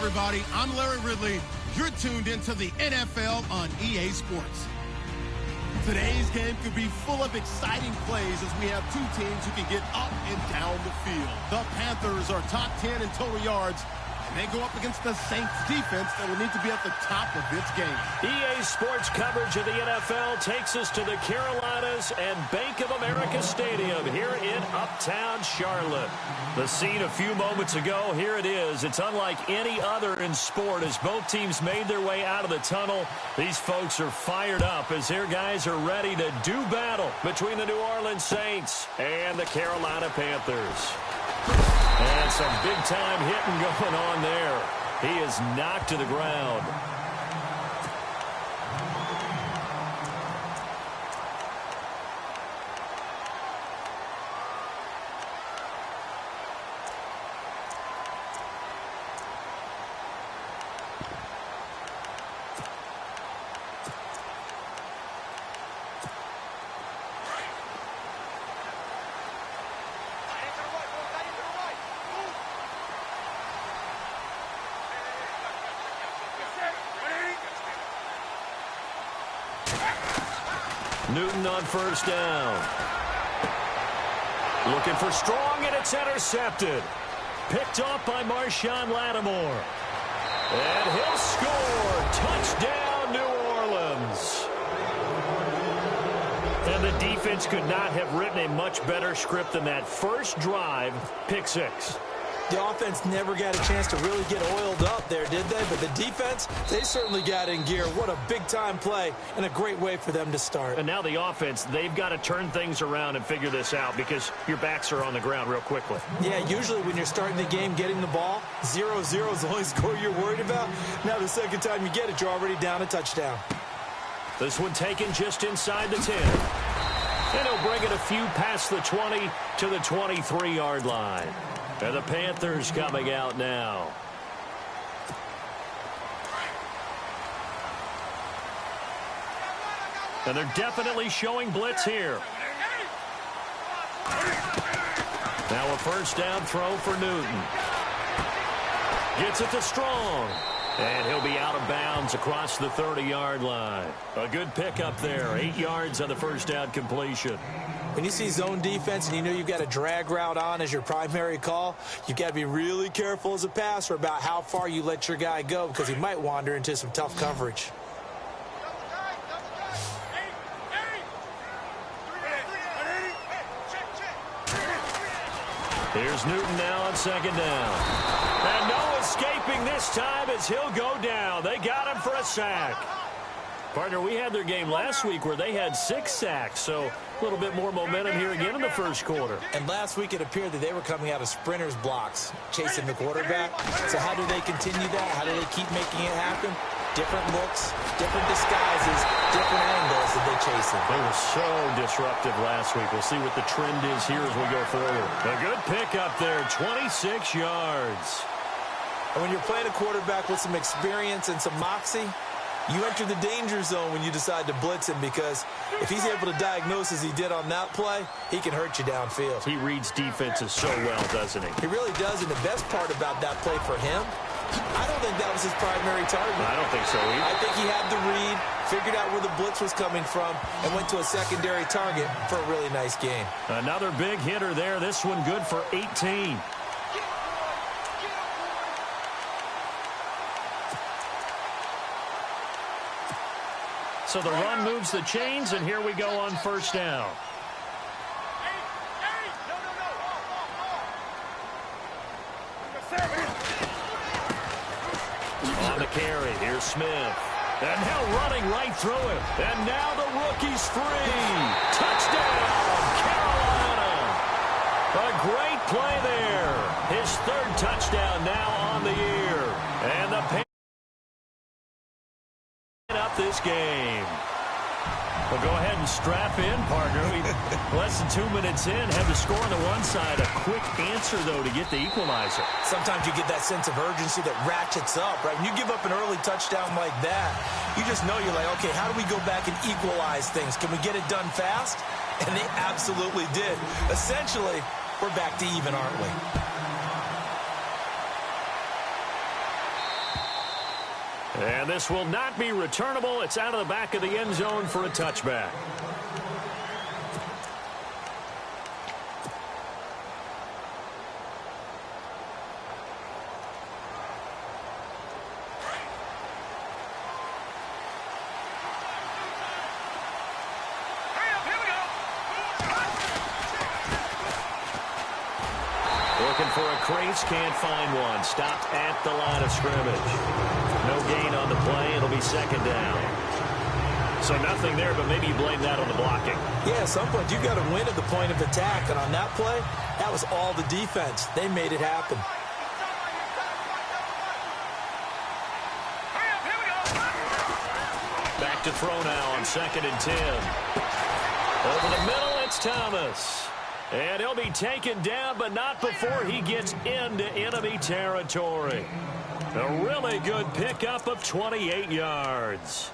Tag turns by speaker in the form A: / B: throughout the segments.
A: everybody. I'm Larry Ridley. You're tuned into the NFL on EA Sports. Today's game could be full of exciting plays as we have two teams who can get up and down the field. The Panthers are top 10 in total yards, and they go up against the Saints defense that will need to be at the top of this game.
B: EA Sports coverage of the NFL takes us to the Carolinas and Bank of America Stadium here in Uptown Charlotte. The scene a few moments ago, here it is. It's unlike any other in sport as both teams made their way out of the tunnel. These folks are fired up as their guys are ready to do battle between the New Orleans Saints and the Carolina Panthers. And some big-time hitting going on there. He is knocked to the ground. Newton on first down. Looking for strong, and it's intercepted. Picked off by Marshawn Lattimore. And he'll score. Touchdown, New Orleans. And the defense could not have written a much better script than that first drive, pick six.
C: The offense never got a chance to really get oiled up there, did they? But the defense, they certainly got in gear. What a big-time play and a great way for them to start.
B: And now the offense, they've got to turn things around and figure this out because your backs are on the ground real quickly.
C: Yeah, usually when you're starting the game getting the ball, 0-0 is the only score you're worried about. Now the second time you get it, you're already down a touchdown.
B: This one taken just inside the 10. And he'll bring it a few past the 20 to the 23-yard line. And the Panthers coming out now. And they're definitely showing blitz here. Now a first down throw for Newton. Gets it to Strong. And he'll be out of bounds across the 30-yard line. A good pickup there. 8 yards on the first down completion.
C: When you see zone defense and you know you've got a drag route on as your primary call, you've got to be really careful as a passer about how far you let your guy go because he might wander into some tough coverage.
B: Here's Newton now on second down. And no escaping this time as he'll go down. They got him for a sack. Partner, we had their game last week where they had 6 sacks, so a little bit more momentum here again in the first quarter.
C: And last week it appeared that they were coming out of sprinters blocks, chasing the quarterback. So how do they continue that? How do they keep making it happen? Different looks, different disguises, different angles that they chase him.
B: They were so disruptive last week. We'll see what the trend is here as we go forward. A good pickup there, 26 yards.
C: And when you're playing a quarterback with some experience and some moxie, you enter the danger zone when you decide to blitz him because if he's able to diagnose as he did on that play, he can hurt you downfield.
B: He reads defenses so well, doesn't he?
C: He really does, and the best part about that play for him, I don't think that was his primary target.
B: I don't think so either.
C: I think he had the read, figured out where the blitz was coming from, and went to a secondary target for a really nice game.
B: Another big hitter there. This one good for 18. So the run moves the chains, and here we go on first down. On the carry, here's Smith. And now running right through him. And now the rookie's free. Touchdown, Carolina. A great play there. His third touchdown now on the year. And the Panthers up this game. Well, go ahead and strap in, partner. Less than 2 minutes in, have the score on the one side. A quick answer, though, to get the equalizer.
C: Sometimes you get that sense of urgency that ratchets up, right? When you give up an early touchdown like that, you just know you're like, okay, how do we go back and equalize things? Can we get it done fast? And they absolutely did. Essentially, we're back to even, aren't we?
B: And this will not be returnable. It's out of the back of the end zone for a touchback. Looking for a crease, can't find one. Stopped at the line of scrimmage. No gain on the play. It'll be second down. So nothing there, but maybe you blame that on the blocking.
C: Yeah, at some point, you got to win at the point of attack. And on that play, that was all the defense. They made it happen.
B: Back to throw now on 2nd and 10. Over the middle, it's Thomas. And he'll be taken down, but not before he gets into enemy territory. A really good pickup of 28 yards.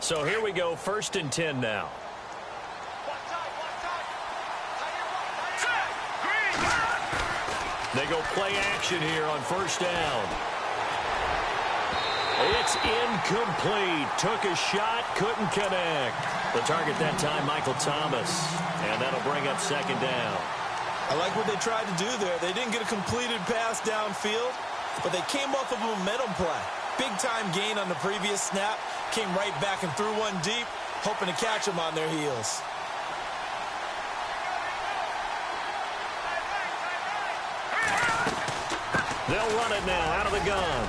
B: So here we go, 1st and 10 now. They go play action here on 1st down. It's incomplete. Took a shot, couldn't connect. The target that time, Michael Thomas. And that'll bring up 2nd down.
C: I like what they tried to do there. They didn't get a completed pass downfield, but they came off of a momentum play. Big-time gain on the previous snap. Came right back and threw one deep, hoping to catch them on their heels.
B: They'll run it now out of the gun.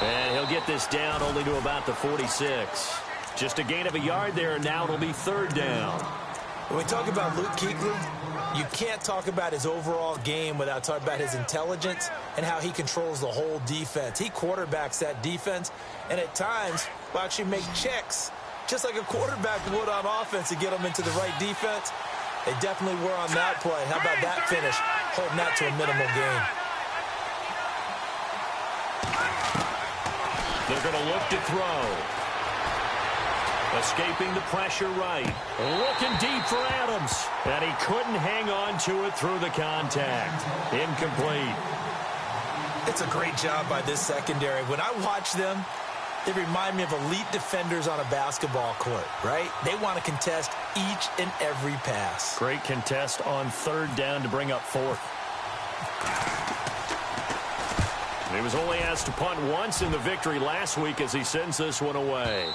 B: And he'll get this down only to about the 46. Just a gain of a yard there, and now it'll be 3rd down.
C: When we talk about Luke Kuechly, you can't talk about his overall game without talking about his intelligence and how he controls the whole defense. He quarterbacks that defense, and at times will actually make checks, just like a quarterback would on offense to get them into the right defense. They definitely were on that play. How about that finish, holding that to a minimal gain.
B: They're going to look to throw. Escaping the pressure right. Looking deep for Adams. And he couldn't hang on to it through the contact. Incomplete.
C: It's a great job by this secondary. When I watch them, they remind me of elite defenders on a basketball court, right? They want to contest each and every pass.
B: Great contest on 3rd down to bring up 4th. He was only asked to punt once in the victory last week as he sends this one away.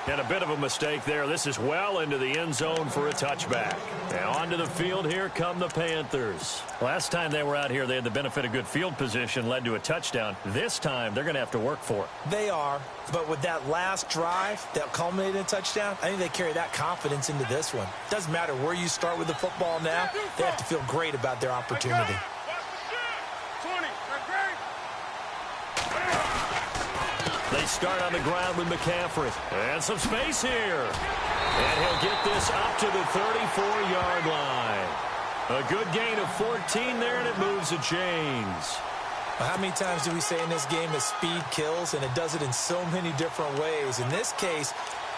B: And a bit of a mistake there. This is well into the end zone for a touchback. And onto the field, here come the Panthers. Last time they were out here, they had the benefit of good field position, led to a touchdown. This time, they're going to have to work for it.
C: They are, but with that last drive that culminated in a touchdown, I think they carry that confidence into this one. Doesn't matter where you start with the football now, they have to feel great about their opportunity.
B: They start on the ground with McCaffrey. And some space here. And he'll get this up to the 34-yard line. A good gain of 14 there, and it moves the chains.
C: How many times do we say in this game that speed kills, and it does it in so many different ways? In this case,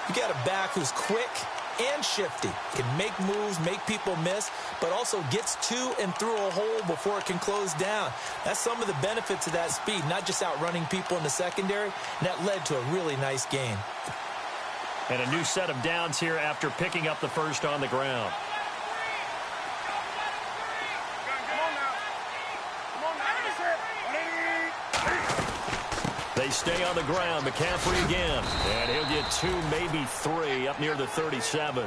C: you got a back who's quick and shifty, can make moves, make people miss, but also gets to and through a hole before it can close down. That's some of the benefits of that speed, not just outrunning people in the secondary, and that led to a really nice game.
B: And a new set of downs here after picking up the first on the ground. They stay on the ground. McCaffrey again. And he'll get 2, maybe 3 up near the 37.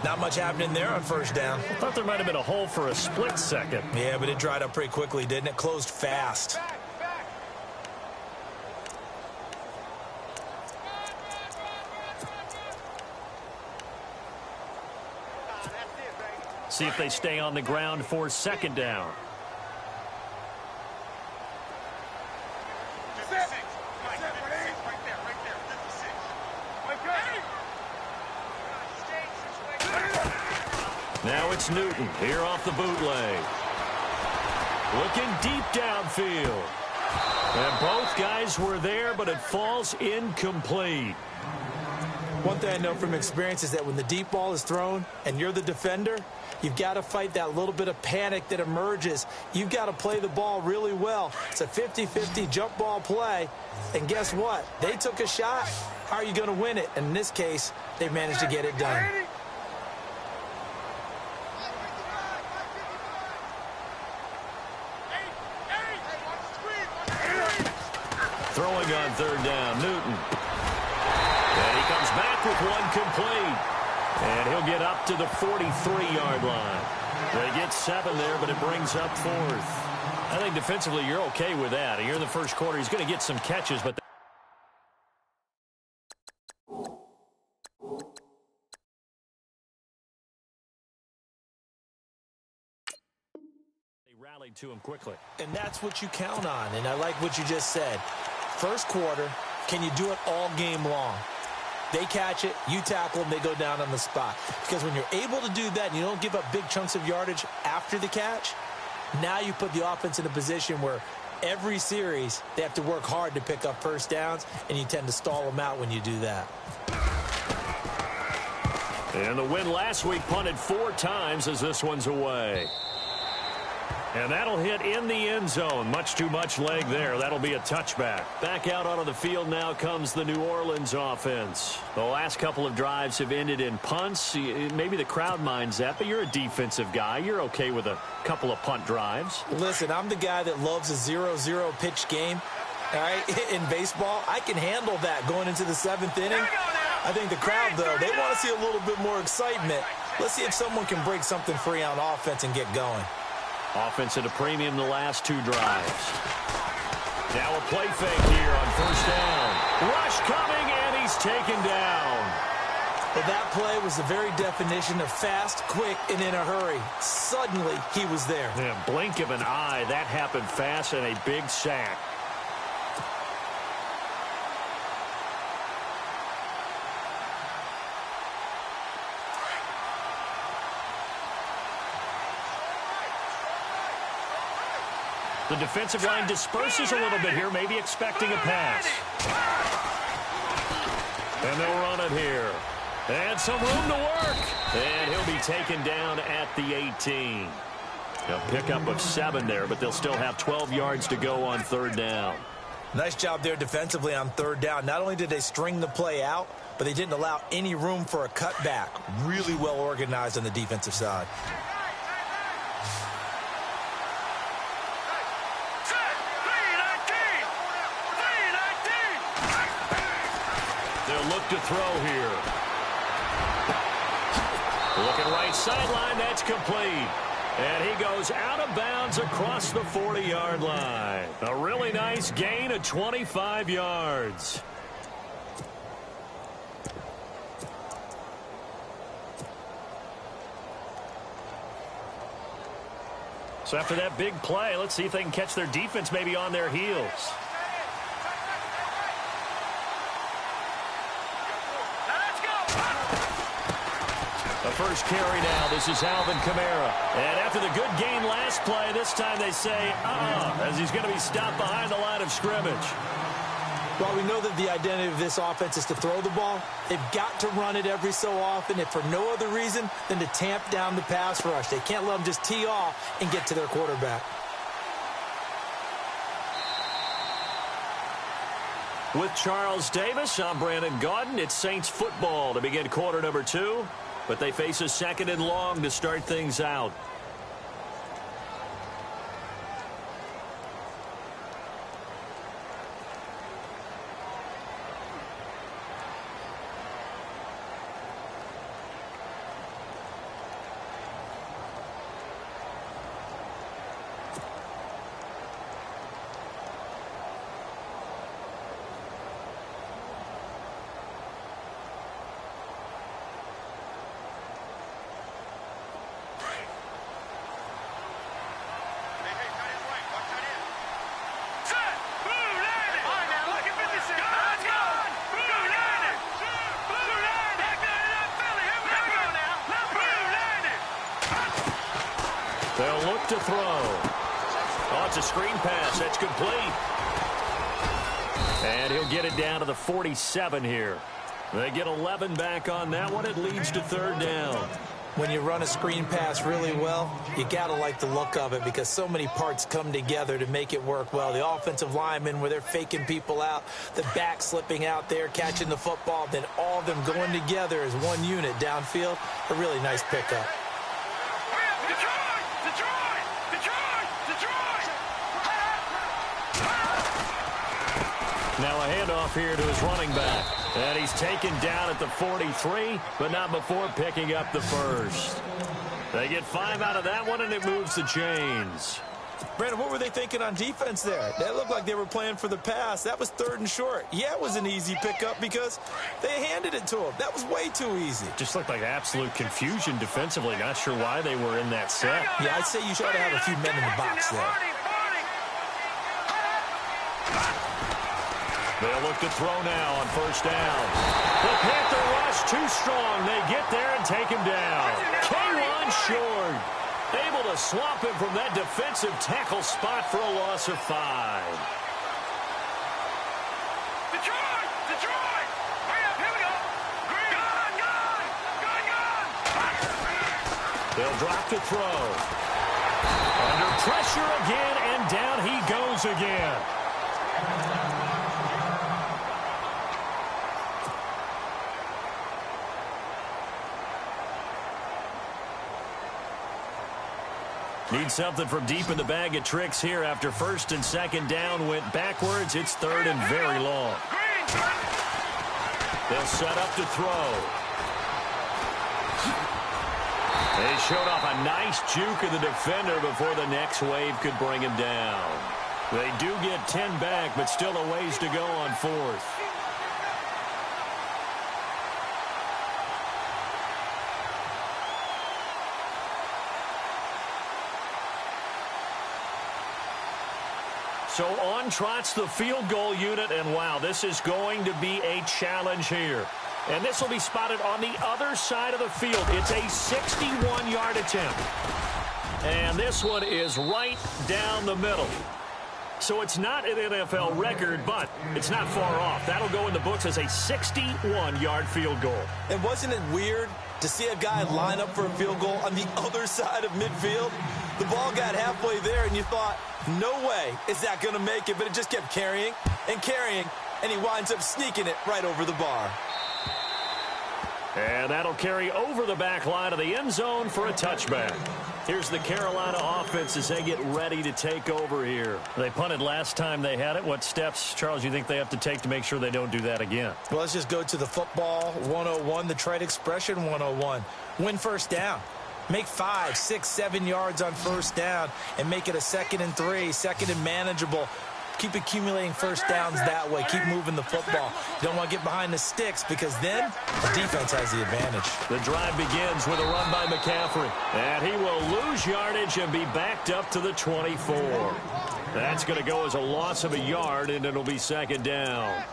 C: Not much happening there on 1st down.
B: I thought there might have been a hole for a split second.
C: Yeah, but it dried up pretty quickly, didn't it? Closed fast.
B: See if they stay on the ground for 2nd down. Now it's Newton here off the bootleg. Looking deep downfield. And both guys were there, but it falls incomplete.
C: One thing I know from experience is that when the deep ball is thrown and you're the defender, you've got to fight that little bit of panic that emerges. You've got to play the ball really well. It's a 50-50 jump ball play. And guess what? They took a shot. How are you going to win it? And in this case, they managed to get it done.
B: Throwing on third down, Newton. And he comes back with one complete. And he'll get up to the 43-yard line. They get 7 there, but it brings up 4th. I think defensively you're okay with that. Here in the first quarter, he's going to get some catches, but they rallied to him quickly.
C: And that's what you count on, and I like what you just said. First quarter, can you do it all game long? They catch it, you tackle them, they go down on the spot. Because when you're able to do that and you don't give up big chunks of yardage after the catch, now you put the offense in a position where every series they have to work hard to pick up first downs, and you tend to stall them out when you do that.
B: And the win last week punted 4 times as this one's away. And that'll hit in the end zone. Much too much leg there. That'll be a touchback. Back out onto the field now comes the New Orleans offense. The last couple of drives have ended in punts. Maybe the crowd minds that, but you're a defensive guy. You're okay with a couple of punt drives.
C: Listen, I'm the guy that loves a 0-0 pitch game. All right, in baseball, I can handle that going into the 7th inning. I think the crowd, though, they want to see a little bit more excitement. Let's see if someone can break something free on offense and get going.
B: Offense at a premium the last 2 drives. Now a play fake here on first down. Rush coming, and he's taken down.
C: Well, that play was the very definition of fast, quick, and in a hurry. Suddenly, he was there.
B: Yeah, blink of an eye. That happened fast and a big sack. The defensive line disperses a little bit here, maybe expecting a pass. And they'll run it here. And some room to work. And he'll be taken down at the 18. A pickup of 7 there, but they'll still have 12 yards to go on third down.
C: Nice job there defensively on third down. Not only did they string the play out, but they didn't allow any room for a cutback. Really well organized on the defensive side.
B: They'll look to throw here. Looking right sideline, that's complete. And he goes out of bounds across the 40-yard line. A really nice gain of 25 yards. So after that big play, let's see if they can catch their defense maybe on their heels. The first carry now. This is Alvin Kamara. And after the good gain last play, this time they say, as he's going to be stopped behind the line of scrimmage.
C: Well, we know that the identity of this offense is to throw the ball. They've got to run it every so often, if for no other reason than to tamp down the pass rush. They can't let them just tee off and get to their quarterback.
B: With Charles Davis, I'm Brandon Gaudin. It's Saints football to begin quarter number 2. But they face a 2nd and long to start things out. They'll look to throw. Oh, it's a screen pass. That's complete. And he'll get it down to the 47 here. They get 11 back on that one. It leads to third down.
C: When you run a screen pass really well, you got to like the look of it because so many parts come together to make it work well. The offensive linemen where they're faking people out, the back slipping out there, catching the football, then all of them going together as one unit downfield. A really nice pickup.
B: Now a handoff here to his running back. And he's taken down at the 43, but not before picking up the first. They get 5 out of that one, and it moves the chains.
C: Brandon, what were they thinking on defense there? That looked like they were playing for the pass. That was 3rd and short. Yeah, it was an easy pickup because they handed it to him. That was way too easy.
B: Just looked like absolute confusion defensively. Not sure why they were in that set.
C: Yeah, I'd say you should have a few men in the box there.
B: They'll look to throw now on first down. The Panther rush too strong. They get there and take him down. K-Ron short. Able to swamp him from that defensive tackle spot for a loss of 5.
D: Detroit! Detroit! Here we go! Gun!
B: They'll drop to throw. Under pressure again, and down he goes again. Need something from deep in the bag of tricks here after first and second down went backwards. It's 3rd and very long. They'll set up to throw. They showed off a nice juke of the defender before the next wave could bring him down. They do get 10 back, but still a ways to go on 4th. So on trots the field goal unit, and wow, this is going to be a challenge here. And this will be spotted on the other side of the field. It's a 61-yard attempt. And this one is right down the middle. So it's not an NFL record, but it's not far off. That'll go in the books as a 61-yard field goal.
C: And wasn't it weird to see a guy line up for a field goal on the other side of midfield? The ball got halfway there, and you thought, no way is that going to make it, but it just kept carrying, and he winds up sneaking it right over the bar.
B: And that'll carry over the back line of the end zone for a touchback. Here's the Carolina offense as they get ready to take over here. They punted last time they had it. What steps, Charles, you think they have to take to make sure they don't do that again?
C: Well, let's just go to the football 101, the trade expression 101. Win first down. Make 5, 6, 7 yards on first down and make it a 2nd and 3, 2nd and manageable. Keep accumulating first downs that way. Keep moving the football. You don't want to get behind the sticks because then the defense has the advantage.
B: The drive begins with a run by McCaffrey. And he will lose yardage and be backed up to the 24. That's going to go as a loss of a yard, and it'll be 2nd down.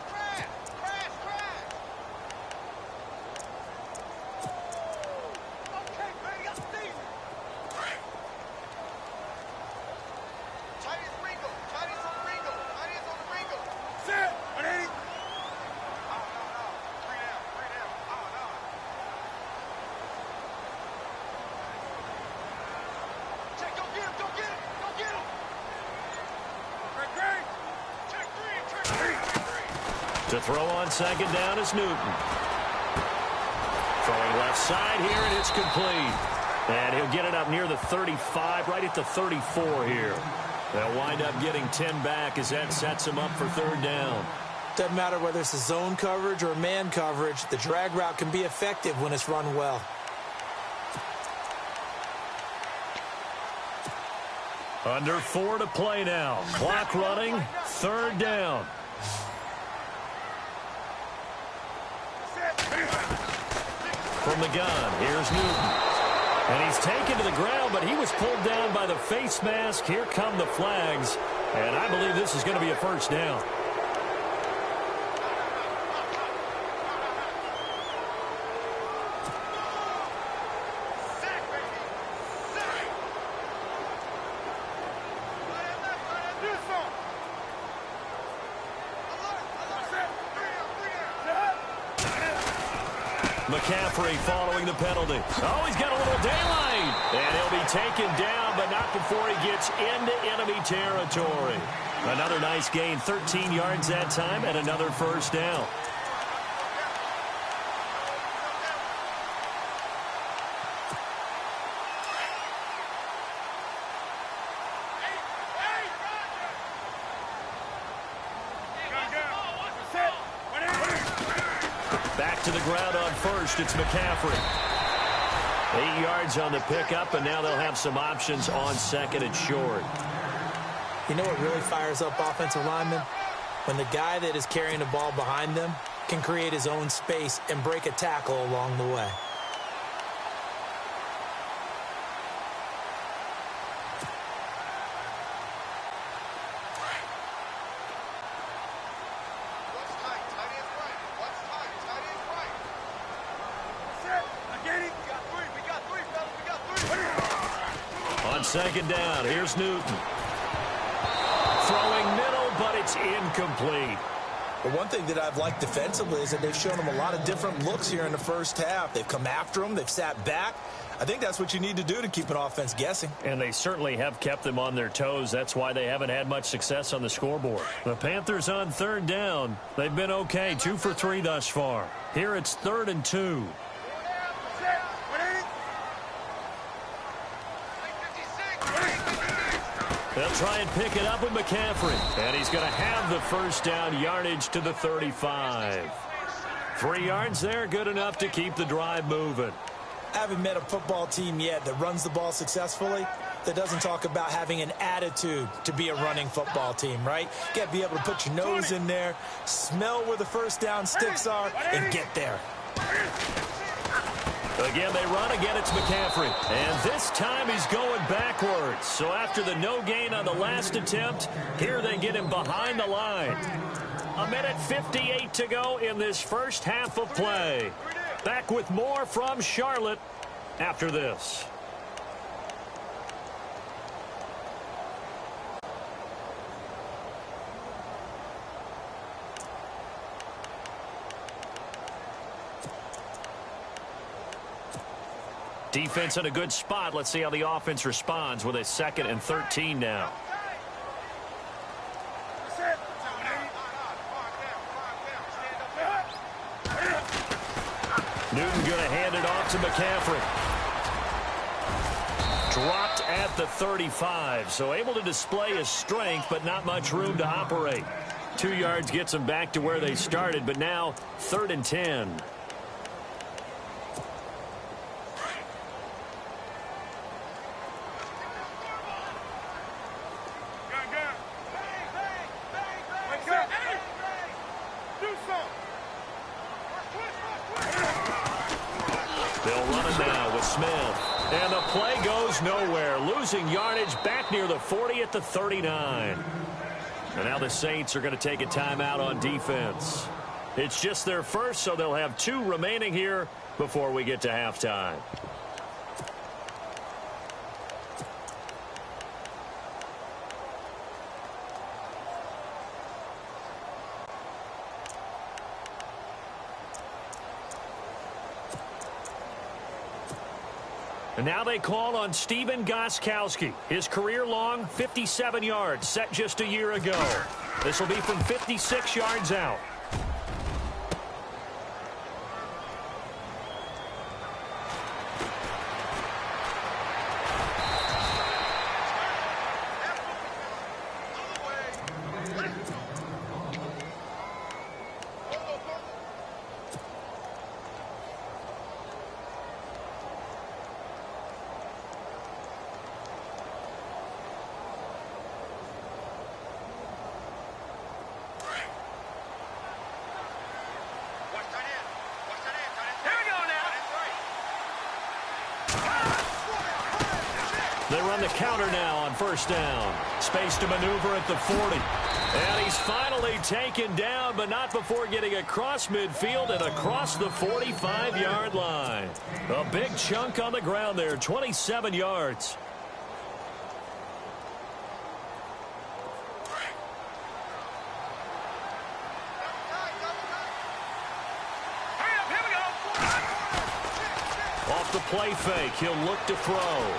B: To throw on 2nd down is Newton. Throwing left side here, and it's complete. And he'll get it up near the 35, right at the 34 here. They'll wind up getting 10 back as that sets him up for 3rd down.
C: Doesn't matter whether it's a zone coverage or man coverage. The drag route can be effective when it's run well.
B: Under 4 to play now. Clock running, 3rd down. From the gun, here's Newton. And he's taken to the ground, but he was pulled down by the face mask. Here come the flags. And I believe this is going to be a 1st down. McCaffrey following the penalty. Oh, he's got a little daylight. And he'll be taken down, but not before he gets into enemy territory. Another nice gain, 13 yards that time, and another first down. Back to the ground on first, it's McCaffrey. 8 yards on the pickup, and now they'll have some options on second and short.
C: You know what really fires up offensive linemen? When the guy that is carrying the ball behind them can create his own space and break a tackle along the way.
B: On second down, here's Newton. Throwing middle, but it's incomplete.
C: The one thing that I've liked defensively is that they've shown him a lot of different looks here in the first half. They've come after him. They've sat back. I think that's what you need to do to keep an offense guessing.
B: And they certainly have kept them on their toes. That's why they haven't had much success on the scoreboard. The Panthers on third down. They've been okay, 2 for 3 thus far. Here it's 3rd and 2. They'll try and pick it up with McCaffrey. And he's going to have the first down, yardage to the 35. 3 yards there, good enough to keep the drive moving.
C: I haven't met a football team yet that runs the ball successfully that doesn't talk about having an attitude to be a running football team, right? You got to be able to put your nose in there, smell where the first down sticks are, and get there.
B: Again, they run. Again, it's McCaffrey. And this time he's going backwards. So after the no gain on the last attempt, here they get him behind the line. 1:58 to go in this first half of play. Back with more from Charlotte after this. Defense in a good spot. Let's see how the offense responds with a 2nd and 13 now. Newton going to hand it off to McCaffrey. Dropped at the 35, so able to display his strength, but not much room to operate. 2 yards gets them back to where they started, but now 3rd and 10. They'll run it now with Smith. And the play goes nowhere. Losing yardage back near the 40 at the 39. And now the Saints are going to take a timeout on defense. It's just their first, so they'll have 2 remaining here before we get to halftime. And now they call on Stephen Gostkowski. His career-long 57 yards set just a year ago. This will be from 56 yards out. They run the counter now on first down. Space to maneuver at the 40. And he's finally taken down, but not before getting across midfield and across the 45-yard line. A big chunk on the ground there, 27 yards.
D: Hurry up, here we go.
B: Off the play fake, he'll look to throw.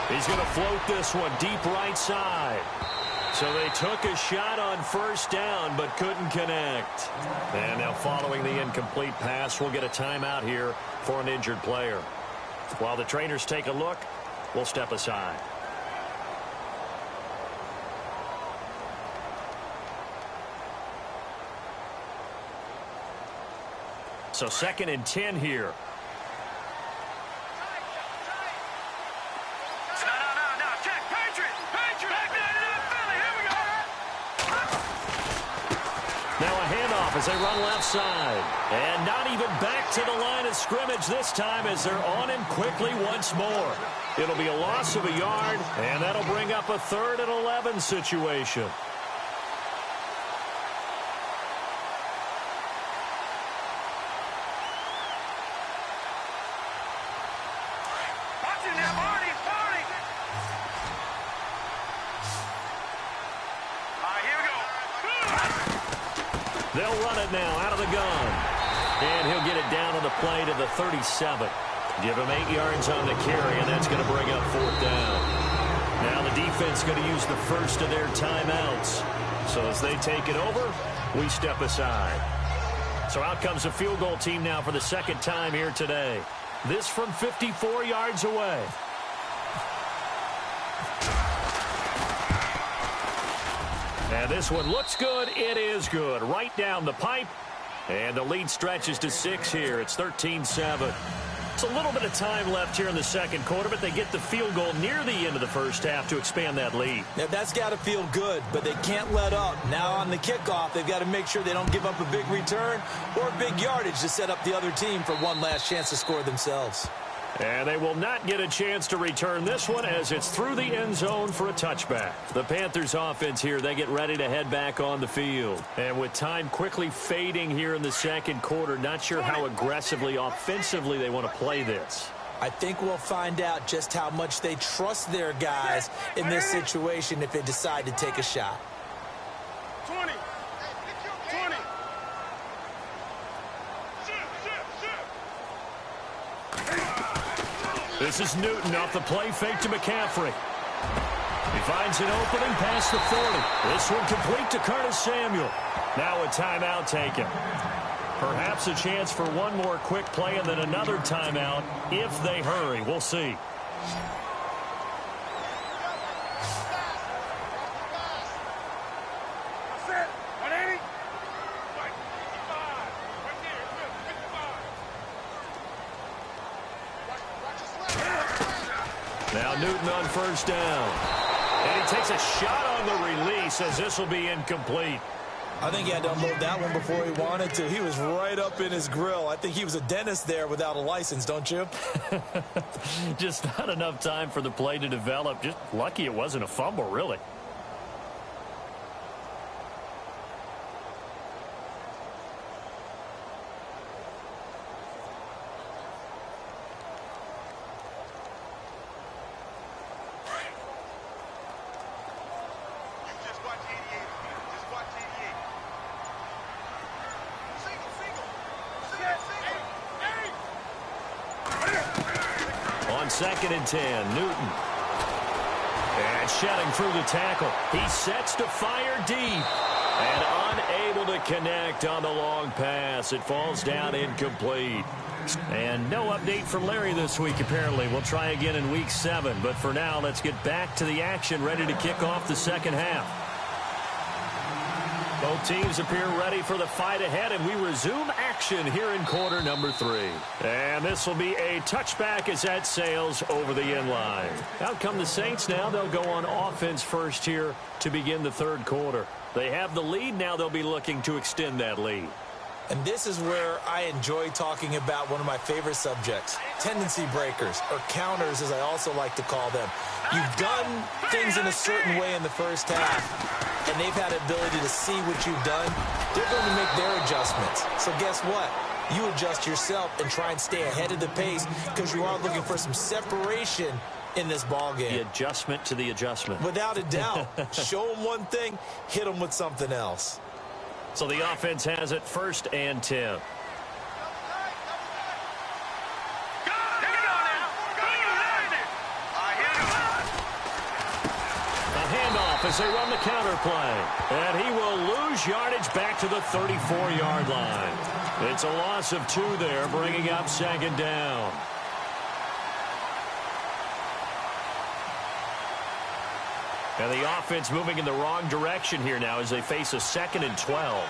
B: He's going to float this one deep right side. So they took a shot on first down but couldn't connect. And now following the incomplete pass, we'll get a timeout here for an injured player. While the trainers take a look, we'll step aside. So 2nd and 10 here. Now a handoff as they run left side. And not even back to the line of scrimmage this time as they're on him quickly once more. It'll be a loss of a yard, and that'll bring up a 3rd and 11 situation. They'll run it now out of the gun. And he'll get it down on the play to the 37. Give him 8 yards on the carry, and that's going to bring up 4th down. Now the defense going to use the first of their timeouts. So as they take it over, we step aside. So out comes the field goal team now for the 2nd time here today. This from 54 yards away. And this one looks good. It is good. Right down the pipe. And the lead stretches to 6 here. It's 13-7. It's a little bit of time left here in the 2nd quarter, but they get the field goal near the end of the 1st half to expand that lead.
C: Now, that's got to feel good, but they can't let up. Now on the kickoff, they've got to make sure they don't give up a big return or big yardage to set up the other team for one last chance to score themselves.
B: And they will not get a chance to return this one as it's through the end zone for a touchback. The Panthers offense here, they get ready to head back on the field. And with time quickly fading here in the 2nd quarter, not sure how aggressively, offensively they want to play this.
C: I think we'll find out just how much they trust their guys in this situation if they decide to take a shot.
D: 20. 20.
B: This is Newton off the play fake to McCaffrey. He finds an opening past the 40. This one complete to Curtis Samuel. Now a timeout taken. Perhaps a chance for one more quick play and then another timeout if they hurry. We'll see. Now Newton on first down. And he takes a shot on the release as this will be incomplete.
C: I think he had to unload that one before he wanted to. He was right up in his grill. I think he was a dentist there without a license, don't you?
B: Just not enough time for the play to develop. Just lucky it wasn't a fumble, really. On 2nd and 10, Newton. And shedding through the tackle. He sets to fire deep. And unable to connect on the long pass. It falls down incomplete. And no update from Larry this week, apparently. We'll try again in week 7. But for now, let's get back to the action, ready to kick off the 2nd half. Both teams appear ready for the fight ahead, and we resume action here in quarter number 3. And this will be a touchback as that sails over the end line. Out come the Saints now. They'll go on offense first here to begin the 3rd quarter. They have the lead. Now they'll be looking to extend that lead.
C: And this is where I enjoy talking about one of my favorite subjects, tendency breakers, or counters as I also like to call them. You've done things in a certain way in the first half, and they've had the ability to see what you've done. They're going to make their adjustments. So guess what? You adjust yourself and try and stay ahead of the pace because you are looking for some separation in this ball game.
B: The adjustment to the adjustment.
C: Without a doubt. Show them one thing, hit them with something else.
B: So the offense has it 1st and 10.
D: There you go.
B: off as they run the counter play. And he will lose yardage back to the 34-yard line. It's a loss of 2 there, bringing up second down. And the offense moving in the wrong direction here now as they face a 2nd and 12.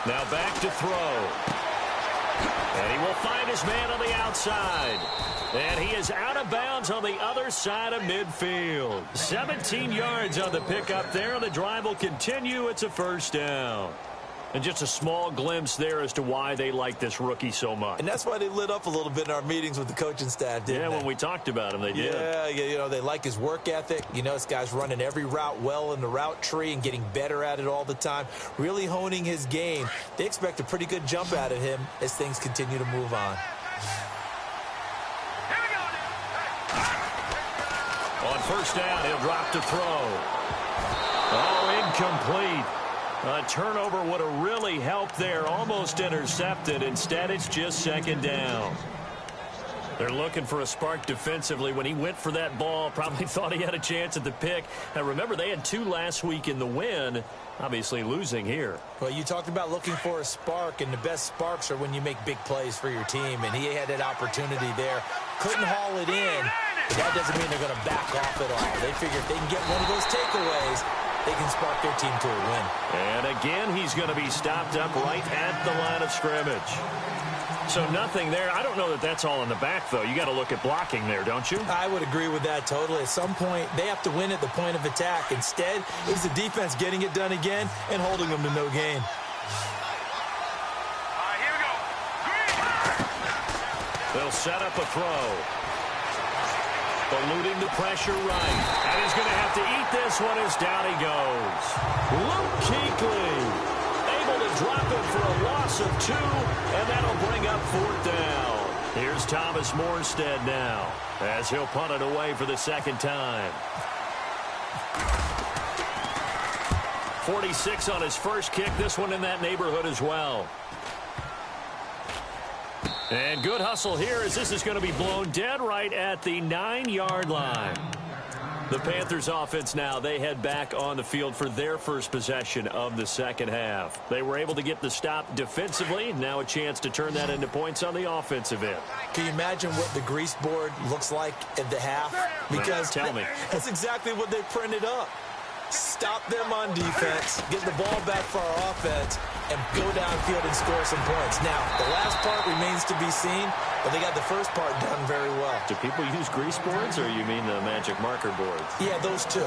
B: Now back to throw. And he will find his man on the outside. And he is out of bounds on the other side of midfield. 17 yards on the pickup there. The drive will continue. It's a first down. And just a small glimpse there as to why they like this rookie so much.
C: And that's why they lit up a little bit in our meetings with the coaching staff, didn't they?
B: Yeah, when we talked about him, they did.
C: Yeah, you know, they like his work ethic. You know, this guy's running every route well in the route tree and getting better at it all the time, really honing his game. They expect a pretty good jump out of him as things continue to move on.
B: On first down, he'll drop to throw. Oh, incomplete. A turnover would have really helped there. Almost intercepted. Instead, it's just second down. They're looking for a spark defensively. When he went for that ball, probably thought he had a chance at the pick. Now, remember, they had 2 last week in the win. Obviously losing here.
C: Well, you talked about looking for a spark, and the best sparks are when you make big plays for your team, and he had that opportunity there. Couldn't haul it in, but that doesn't mean they're going to back off at all. They figure if they can get one of those takeaways, they can spark their team to a win.
B: And again, he's going to be stopped up right at the line of scrimmage. So nothing there. I don't know that that's all in the back, though. You got to look at blocking there, don't you?
C: I would agree with that totally. At some point, they have to win at the point of attack. Instead, it's the defense getting it done again and holding them to no gain.
D: All right, here we go. Green.
B: They'll set up a throw. Eluding the pressure right. And he's going to have to eat this one as down he goes. Luke Kuechly able to drop it for a loss of 2, and that'll bring up 4th down. Here's Thomas Morstead now as he'll punt it away for the 2nd time. 46 on his first kick. This one in that neighborhood as well. And good hustle here as this is going to be blown dead right at the 9-yard line. The Panthers offense now, they head back on the field for their first possession of the second half. They were able to get the stop defensively. Now a chance to turn that into points on the offensive end.
C: Can you imagine what the grease board looks like at the half? Because
B: tell me.
C: That's exactly what they printed up. Stop them on defense, get the ball back for our offense, and go downfield and score some points. Now, the last part remains to be seen, but they got the first part done very well.
B: Do people use grease boards, or you mean the magic marker boards?
C: Yeah, those two.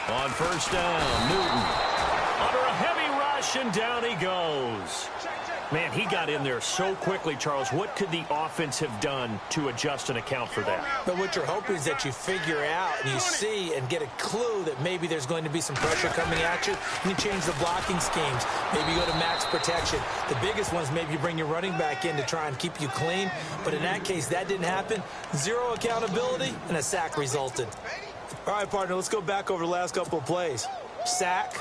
B: On first down, Newton under a heavy rush, and down he goes. Man, he got in there so quickly, Charles. What could the offense have done to adjust and account for that?
C: But what you're hoping is that you figure out and you see and get a clue that maybe there's going to be some pressure coming at you, and you change the blocking schemes. Maybe you go to max protection. The biggest one is maybe you bring your running back in to try and keep you clean. But in that case, that didn't happen. 0 accountability, and a sack resulted. All right, partner, let's go back over the last couple of plays. Sack,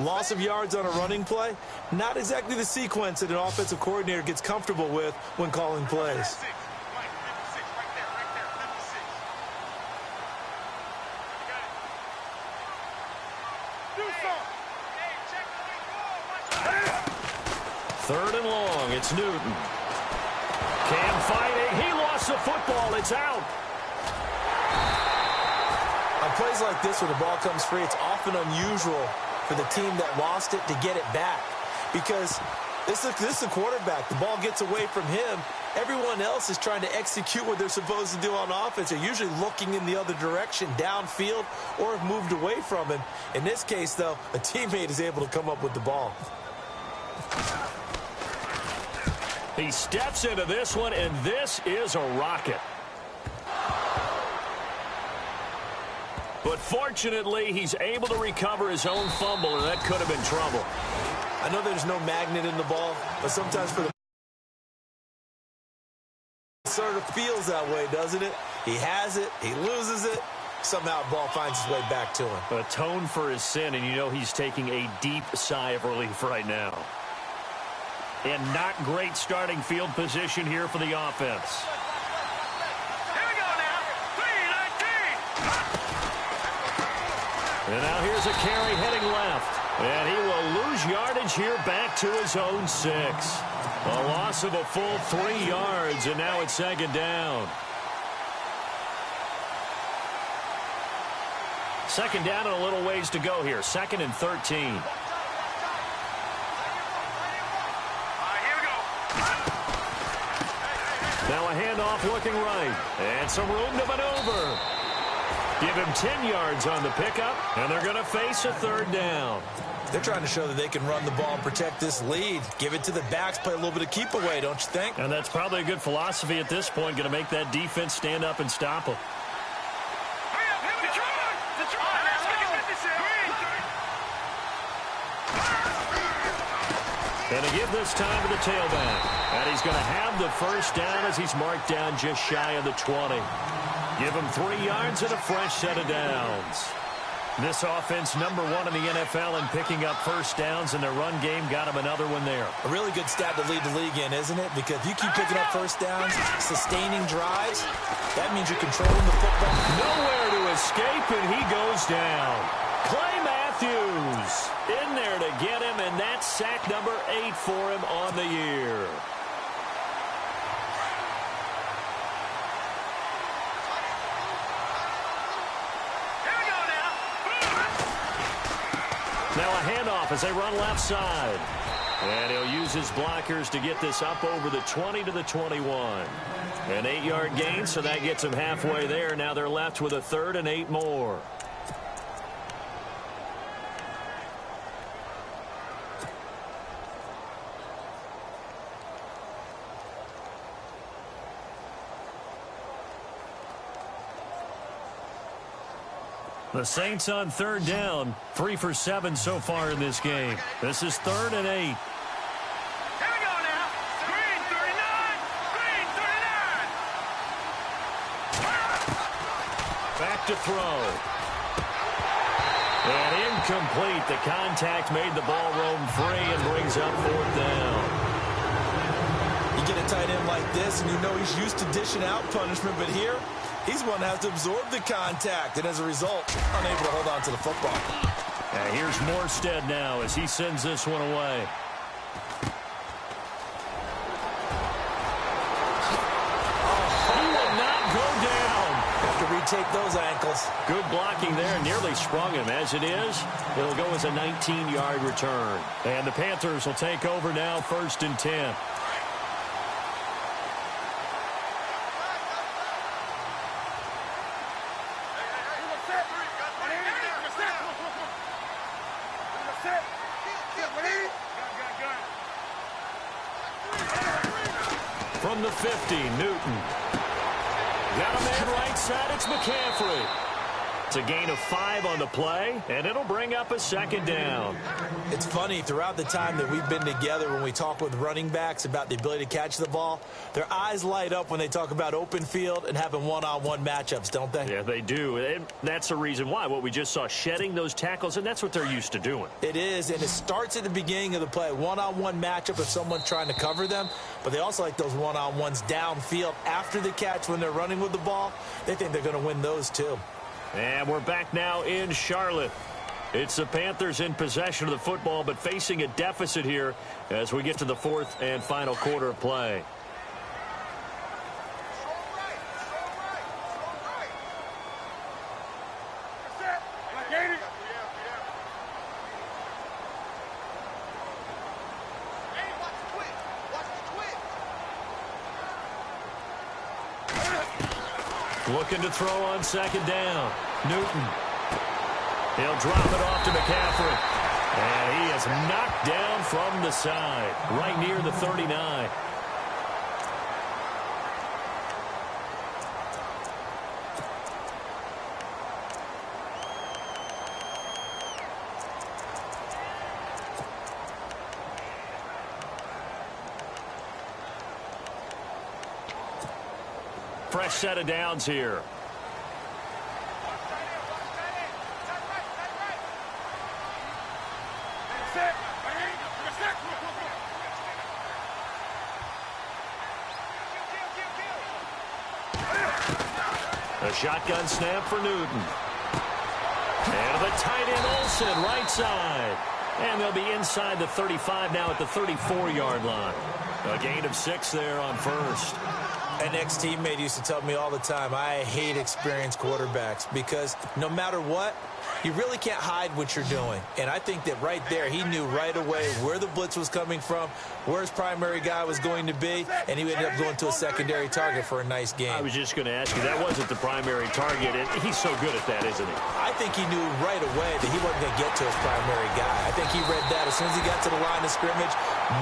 C: loss of yards on a running play, not exactly the sequence that an offensive coordinator gets comfortable with when calling plays.
B: Third and long, it's Newton. Cam fighting, he lost the football, it's out.
C: On plays like this where the ball comes free, it's often unusual for the team that lost it to get it back. Because this is the quarterback. The ball gets away from him. Everyone else is trying to execute what they're supposed to do on offense. They're usually looking in the other direction, downfield, or have moved away from him. In this case, though, a teammate is able to come up with the ball.
B: He steps into this one, and this is a rocket. But But fortunately, he's able to recover his own fumble, and that could have been trouble.
C: I know there's no magnet in the ball, but sometimes for the it sort of feels that way, doesn't it? He has it, he loses it, somehow the ball finds its way back to him.
B: Atone for his sin, and you know he's taking a deep sigh of relief right now. And not great starting field position here for the offense.
D: Here we go now. 3-19.
B: And now here's a carry heading left. And he will lose yardage here back to his own 6. A loss of a full 3 yards, and now it's second down. Second down and a little ways to go here. 2nd and 13.
D: Here we go.
B: Now a handoff looking right. And some room to maneuver. Give him 10 yards on the pickup, and they're going to face a 3rd down.
C: They're trying to show that they can run the ball and protect this lead. Give it to the backs, play a little bit of keep away, don't you think?
B: And that's probably a good philosophy at this point, going to make that defense stand up and stop them.
D: Hurry up, hit Detroit! Detroit! Let's get this in.
B: And to give this time to the tailback. And he's going to have the first down as he's marked down just shy of the 20. Give him 3 yards and a fresh set of downs. This offense #1 in the NFL in picking up first downs, and their run game got him another one there.
C: A really good stat to lead the league in, isn't it? Because if you keep picking up first downs, sustaining drives, that means you're controlling the football.
B: Nowhere to escape, and he goes down. Clay Matthews in there to get him, and that's sack number 8 for him on the year. Now a handoff as they run left side. And he'll use his blockers to get this up over the 20 to the 21. An 8-yard gain, so that gets them halfway there. Now they're left with a 3rd and 8 more. The Saints on 3rd down, 3 for 7 so far in this game. This is 3rd and 8.
D: Here we go now. Green 39. Green 39.
B: Back to throw. And incomplete. The contact made the ball roam free and brings up 4th down.
C: You get a tight end like this, and you know he's used to dishing out punishment, but here, he's one that has to absorb the contact, and as a result, unable to hold on to the football.
B: And here's Morstead now as he sends this one away. He will not go down.
C: Have to retake those ankles.
B: Good blocking there, nearly sprung him. As it is, it'll go as a 19-yard return. And the Panthers will take over now, 1st and 10. From the 50, Newton. Got a man right side, it's McCaffrey. It's a gain of 5 on the play, and it'll bring up a 2nd down.
C: It's funny, throughout the time that we've been together, when we talk with running backs about the ability to catch the ball, their eyes light up when they talk about open field and having one-on-one matchups, don't they?
B: Yeah, they do. And that's the reason why. What we just saw, shedding those tackles, and that's what they're used to doing.
C: It is, and it starts at the beginning of the play. One-on-one matchup if someone's trying to cover them, but they also like those one-on-ones downfield after the catch when they're running with the ball. They think they're going to win those too.
B: And we're back now in Charlotte. It's the Panthers in possession of the football, but facing a deficit here as we get to the 4th and final quarter of play. Looking to throw on 2nd down. Newton. He'll drop it off to McCaffrey. And he is knocked down from the side, right near the 39. Fresh set of downs here. A shotgun snap for Newton. And the tight end Olsen, right side. And they'll be inside the 35 now at the 34-yard line. A gain of 6 there on first.
C: An ex-teammate used to tell me all the time, I hate experienced quarterbacks because no matter what, you really can't hide what you're doing. And I think that right there, he knew right away where the blitz was coming from, where his primary guy was going to be, and he ended up going to a secondary target for a nice game.
B: I was just going to ask you, that wasn't the primary target. He's so good at that, isn't he?
C: I think he knew right away that he wasn't going to get to his primary guy. I think he read that as soon as he got to the line of scrimmage,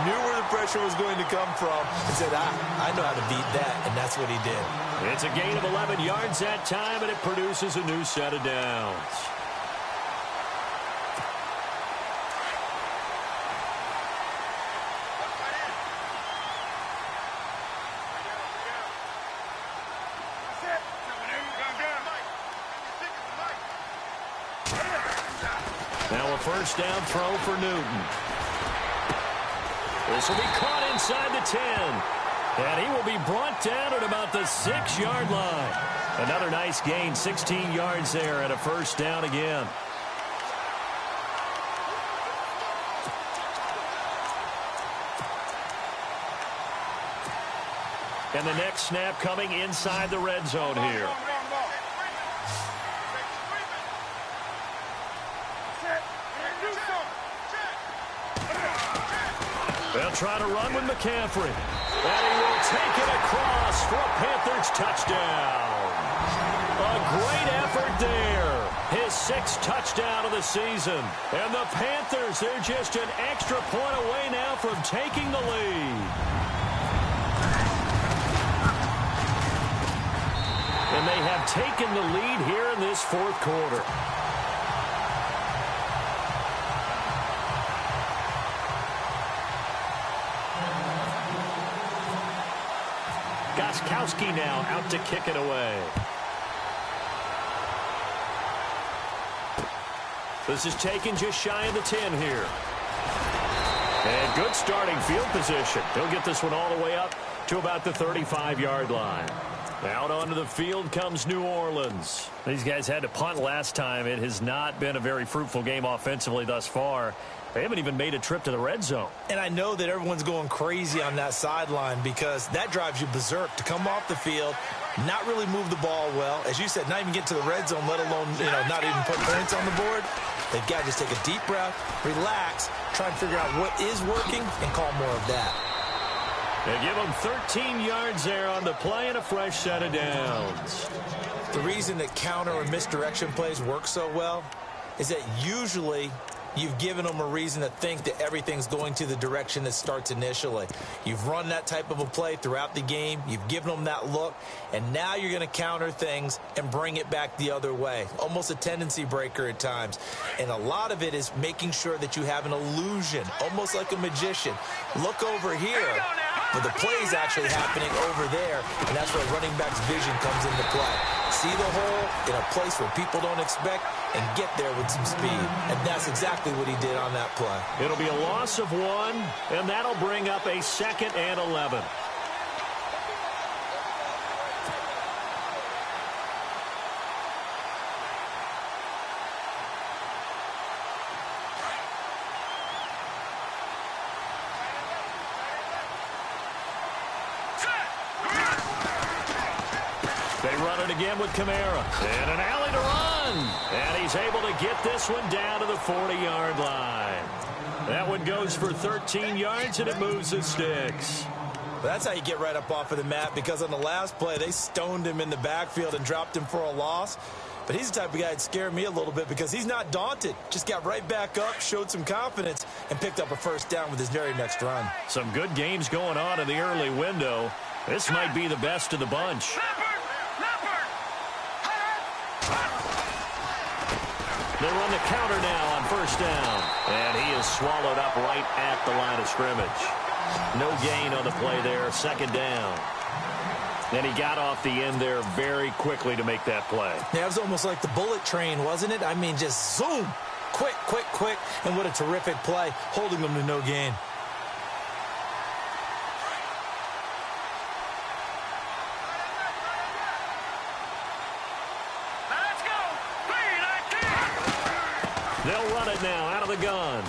C: knew where the pressure was going to come from, and said, I know how to beat that, and that's what he did.
B: It's a gain of 11 yards that time, and it produces a new set of downs. Now a first down throw for Newton. This will be caught inside the 10. And he will be brought down at about the 6-yard line. Another nice gain, 16 yards there and a first down again. And the next snap coming inside the red zone here. They'll try to run with McCaffrey. And he will take it across for a Panthers touchdown. A great effort there. His 6th touchdown of the season. And the Panthers, they're just an extra point away now from taking the lead. And they have taken the lead here in this 4th quarter. Gostkowski now out to kick it away. This is taken just shy of the 10 here. And good starting field position. He'll get this one all the way up to about the 35-yard line. Out onto the field comes New Orleans. These guys had to punt last time. It has not been a very fruitful game offensively thus far. They haven't even made a trip to the red zone.
C: And I know that everyone's going crazy on that sideline because that drives you berserk to come off the field, not really move the ball well. As you said, not even get to the red zone, let alone, not even put points on the board. They've got to just take a deep breath, relax, try and figure out what is working, and call more of that.
B: They give them 13 yards there on the play and a fresh set of downs.
C: The reason that counter or misdirection plays work so well is that usually you've given them a reason to think that everything's going to the direction that starts initially. You've run that type of a play throughout the game. You've given them that look. And now you're going to counter things and bring it back the other way. Almost a tendency breaker at times. And a lot of it is making sure that you have an illusion, almost like a magician. Look over here, but the play's actually happening over there. And that's where running back's vision comes into play. See the hole in a place where people don't expect and get there with some speed. And that's exactly what he did on that play.
B: It'll be a loss of 1, and that'll bring up a 2nd and 11. They run it again with Kamara. And an alley to run. And he's able to get this one down to the 40-yard line. That one goes for 13 yards, and it moves the sticks.
C: Well, that's how you get right up off of the mat, because on the last play, they stoned him in the backfield and dropped him for a loss. But he's the type of guy that scared me a little bit because he's not daunted. Just got right back up, showed some confidence, and picked up a first down with his very next run.
B: Some good games going on in the early window. This might be the best of the bunch. They run the counter now on first down. And he is swallowed up right at the line of scrimmage. No gain on the play there, 2nd down. And he got off the end there very quickly to make that play.
C: Yeah, it was almost like the bullet train, wasn't it? I mean, just zoom. Quick, quick, quick. And what a terrific play, holding them to no gain.
D: Let's go. 3-19.
B: They'll run it now out of the gun.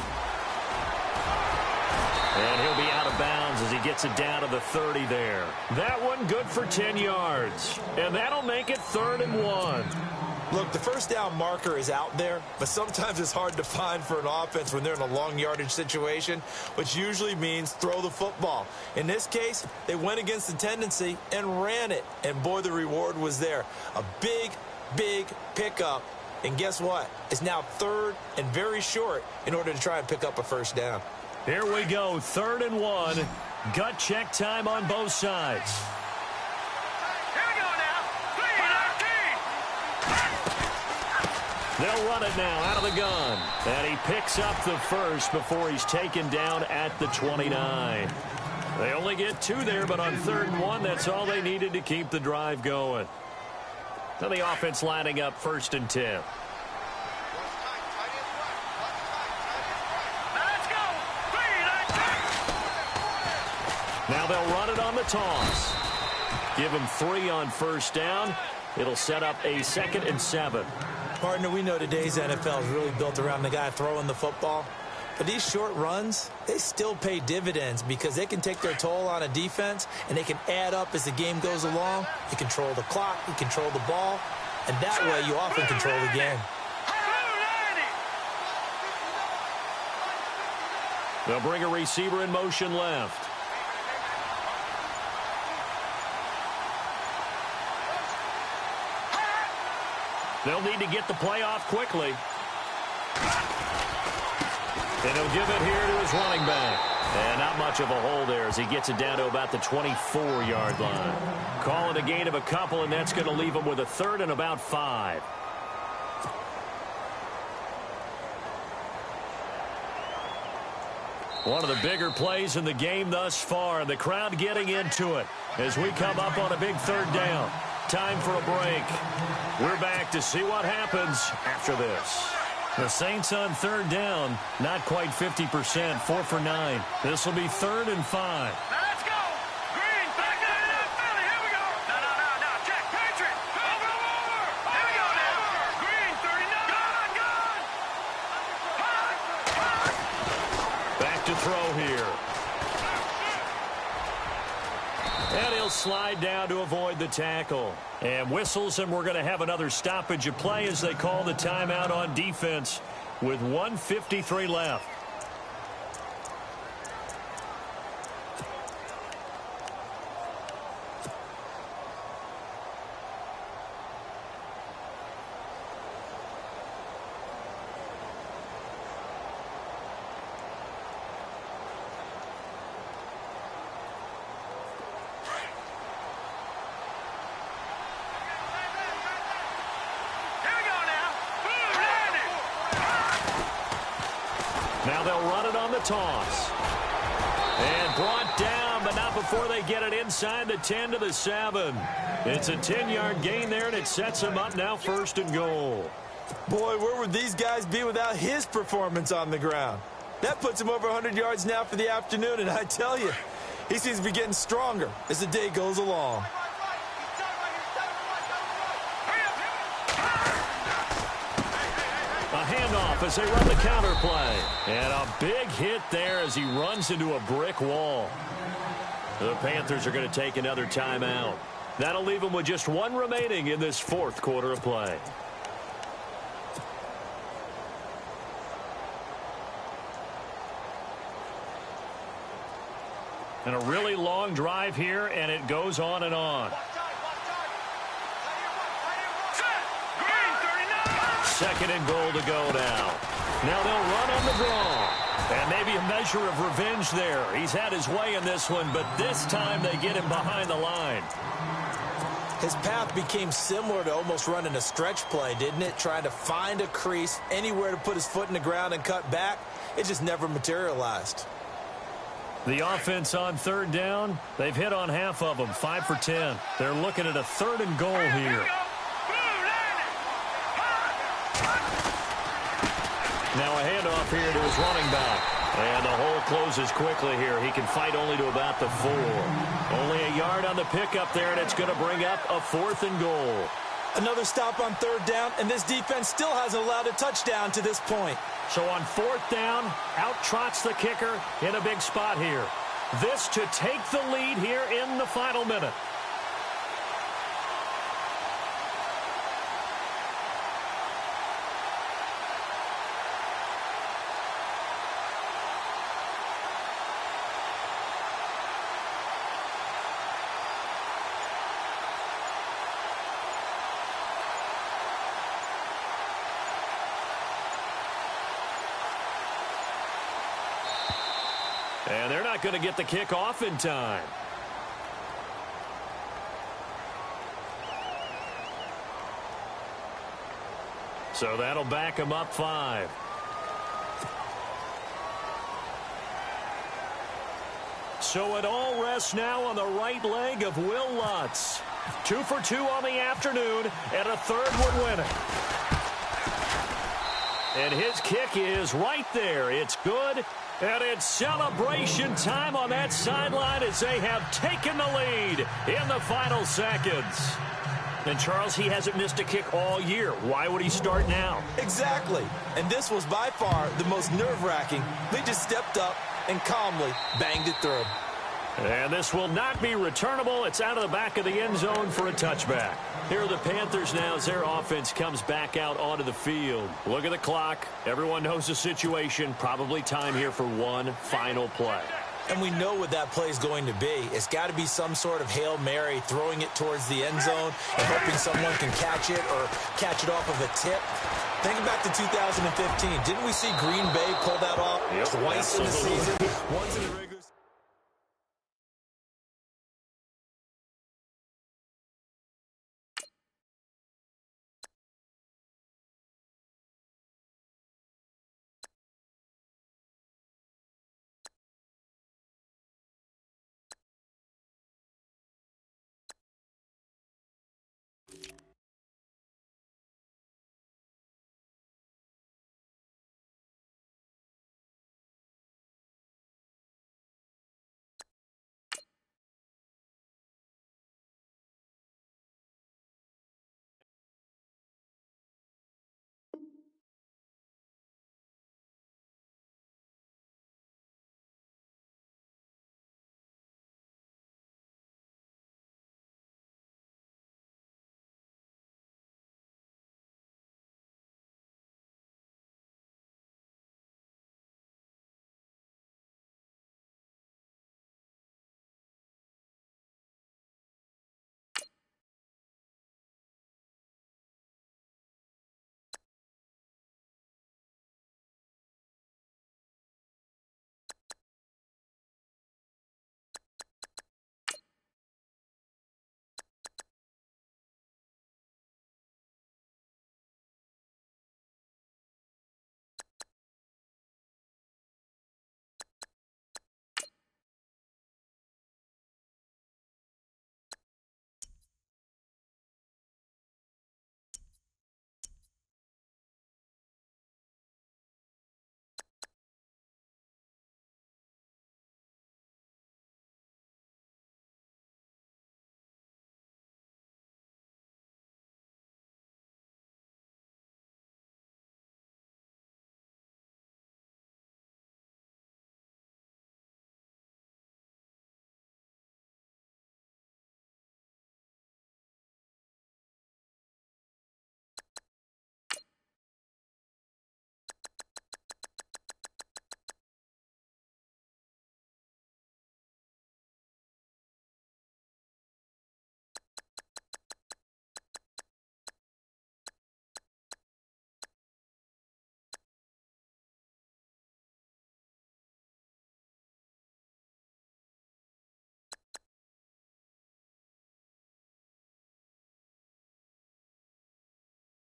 B: And he'll be out of bounds as he gets it down to the 30 there. That one good for 10 yards. And that'll make it 3rd and 1.
C: Look, the first down marker is out there, but sometimes it's hard to find for an offense when they're in a long yardage situation, which usually means throw the football. In this case, they went against the tendency and ran it. And boy, the reward was there. A big, big pickup. And guess what? It's now 3rd and very short in order to try and pick up a first down.
B: Here we go, 3rd and 1. Gut check time on both sides.
D: Here we go now. 3-19.
B: They'll run it now out of the gun. And he picks up the first before he's taken down at the 29. They only get 2 there, but on 3rd and 1, that's all they needed to keep the drive going. Now the offense lining up 1st and 10. Now they'll run it on the toss. Give him 3 on 1st down. It'll set up a 2nd and 7.
C: Partner, we know today's NFL is really built around the guy throwing the football. But these short runs, they still pay dividends because they can take their toll on a defense and they can add up as the game goes along. You control the clock, you control the ball, and that way you often control the game.
B: They'll bring a receiver in motion left. They'll need to get the play off quickly. And he'll give it here to his running back. And not much of a hole there as he gets it down to about the 24-yard line. Call it a gain of a couple, and that's going to leave him with a 3rd and about 5. One of the bigger plays in the game thus far, and the crowd getting into it as we come up on a big 3rd down. Time for a break. We're back to see what happens after this. The Saints on 3rd down, not quite 50%, 4 for 9. This will be 3rd and 5.
D: Let's go. Green, back to the Philly. Here we go. No. Check. Patriot. Over. Here we go now. Green, 39. Gone.
B: Back to throw here. And he'll slide down to avoid the tackle. And whistles, and we're going to have another stoppage of play as they call the timeout on defense with 1:53 left. Now they'll run it on the toss. And brought down, but not before they get it inside the 10 to the 7. It's a 10-yard gain there, and it sets them up now 1st and goal.
C: Boy, where would these guys be without his performance on the ground? That puts him over 100 yards now for the afternoon, and I tell you, he seems to be getting stronger as the day goes along.
B: Handoff as they run the counter play. And a big hit there as he runs into a brick wall. The Panthers are going to take another timeout. That'll leave them with just 1 remaining in this 4th quarter of play. And a really long drive here, and it goes on and on. 2nd and goal to go now. Now they'll run on the draw. And maybe a measure of revenge there. He's had his way in this one, but this time they get him behind the line.
C: His path became similar to almost running a stretch play, didn't it? Trying to find a crease, anywhere to put his foot in the ground and cut back. It just never materialized.
B: The offense on third down, they've hit on half of them, 5 for 10. They're looking at a 3rd and goal here. Now a handoff here to his running back. And the hole closes quickly here. He can fight only to about the 4. Only a yard on the pickup there, and it's going to bring up a 4th and goal.
C: Another stop on 3rd down, and this defense still hasn't allowed a touchdown to this point.
B: So on 4th down, out trots the kicker in a big spot here. This to take the lead here in the final minute. And they're not going to get the kick off in time. So that'll back him up 5. So it all rests now on the right leg of Will Lutz. 2 for 2 on the afternoon, and a 3rd would win it. And his kick is right there. It's good. And it's celebration time on that sideline as they have taken the lead in the final seconds. And, Charles, he hasn't missed a kick all year. Why would he start now?
C: Exactly. And this was by far the most nerve-wracking. They just stepped up and calmly banged it through.
B: And this will not be returnable. It's out of the back of the end zone for a touchback. Here are the Panthers now as their offense comes back out onto the field. Look at the clock. Everyone knows the situation. Probably time here for one final play.
C: And we know what that play is going to be. It's got to be some sort of Hail Mary, throwing it towards the end zone and hoping someone can catch it or catch it off of a tip. Think back to 2015. Didn't we see Green Bay pull that off twice in the season? Once in the regular